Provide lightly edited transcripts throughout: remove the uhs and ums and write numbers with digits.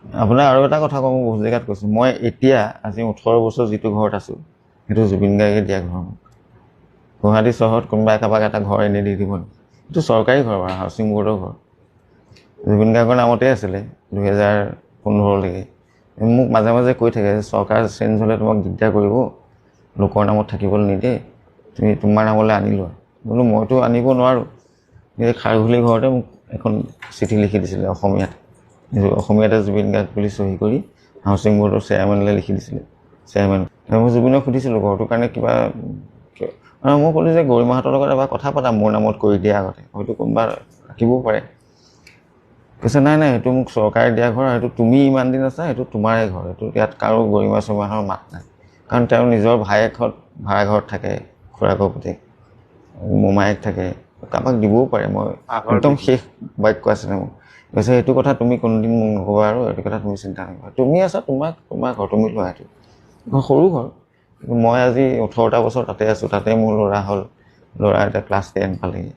আপোনাৰ আৰু এটা কথা কওঁ, মই বহুত জেগাত কৈছোঁ, মই এতিয়া আজি 18 বছৰ যিটো ঘৰত আছোঁ সেইটো জুবিন গাৰ্গে দিয়া ঘৰ। গুৱাহাটী চহৰত কোনোবাই কাৰোবাক এটা ঘৰ এনেই দি দিব নেকি? এইটো চৰকাৰী ঘৰ বাৰু, হাউচিং বৰ্ডৰ ঘৰ। জুবিন গাৰ্গৰ নামতেই আছিলে 2015লৈকে। মোক মাজে মাজে কৈ থাকে যে চৰকাৰ চেঞ্জ হ'লে তোমাক দিগদাৰ কৰিব, লোকৰ নামত থাকিবলৈ নিদিয়ে, তুমি তোমাৰ নামলৈ আনি লোৱা। বোলো মইতো আনিব নোৱাৰোঁ। এই খাৰঘুলি ঘৰতে মোক এখন চিঠি লিখি দিছিলে অসমীয়াত, অসমীয়াতে জুবিন গাৰ্গ বুলি চহী কৰি হাউচিং বৰ্ডৰ চেয়াৰমেনলৈ লিখি দিছিলে। চেয়াৰমেন মই জুবিনক সুধিছিলোঁ ঘৰটোৰ কাৰণে কিবা, মই ক'লোঁ যে গৰিমাহঁতৰ লগত এবাৰ কথা পাতা মোৰ নামত কৰি দিয়া আগতে, হয়তো কোনোবা ৰাখিবও পাৰে। কৈছে নাই নাই, সেইটো মোক চৰকাৰে দিয়া ঘৰ, সেইটো তুমি ইমান দিন আছা, সেইটো তোমাৰে ঘৰ, এইটো ইয়াত কাৰো গৰিমা চৰিমাহৰ মাত নাই। কাৰণ তেওঁৰ নিজৰ ভায়েকহঁত ভাড়াঘৰত থাকে, খুৰাকৰ পুতেক, মোমায়েক থাকে, কাৰোবাক দিবও পাৰে। মই একদম শেষ বাক্য আছিলে মোৰ। কৈছে সেইটো কথা তুমি কোনোদিন মোক নক'বা আৰু এইটো কথা তুমি চিন্তা নকৰা, তুমি আছা, তোমাৰ ঘৰ তুমি লোৱা। সেইটো সৰু ঘৰ, কিন্তু মই আজি 18টা বছৰ তাতে আছোঁ, তাতে মোৰ ল'ৰা হ'ল, ল'ৰা এতিয়া ক্লাছ 10 পালেহি।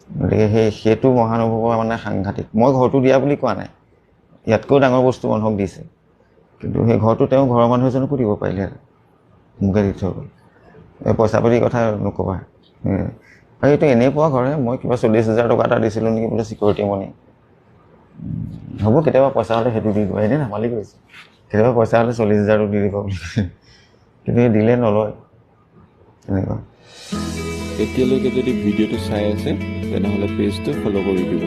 গতিকে সেইটো মহানুভৱৰ মানে সাংঘাতিক। মই ঘৰটো দিয়া বুলি কোৱা নাই, ইয়াতকৈও ডাঙৰ বস্তু মানুহক দিছে, কিন্তু সেই ঘৰটো তেওঁ ঘৰৰ মানুহ এজনকো দিব পাৰিলে, মোকে দি থৈ গ'ল। পইচা পাতিৰ কথা নক'বা। আৰু এইটো এনেই পোৱা ঘৰহে, মই কিবা 40,000 টকা এটা দিছিলোঁ নেকি বোলে চিকিউৰিটি মনি। হ'ব কেতিয়াবা পইচা হ'লে সেইটো দি দিব, এনেই ধেমালি কৰিছে। কেতিয়াবা পইচা হ'লে 40,000টো দি দিব বুলি, কিন্তু এই দিলে নলয় তেনেকুৱা। এতিয়ালৈকে যদি ভিডিঅ'টো চাই আছে তেনেহ'লে পেজটো ফ'ল' কৰি দিব।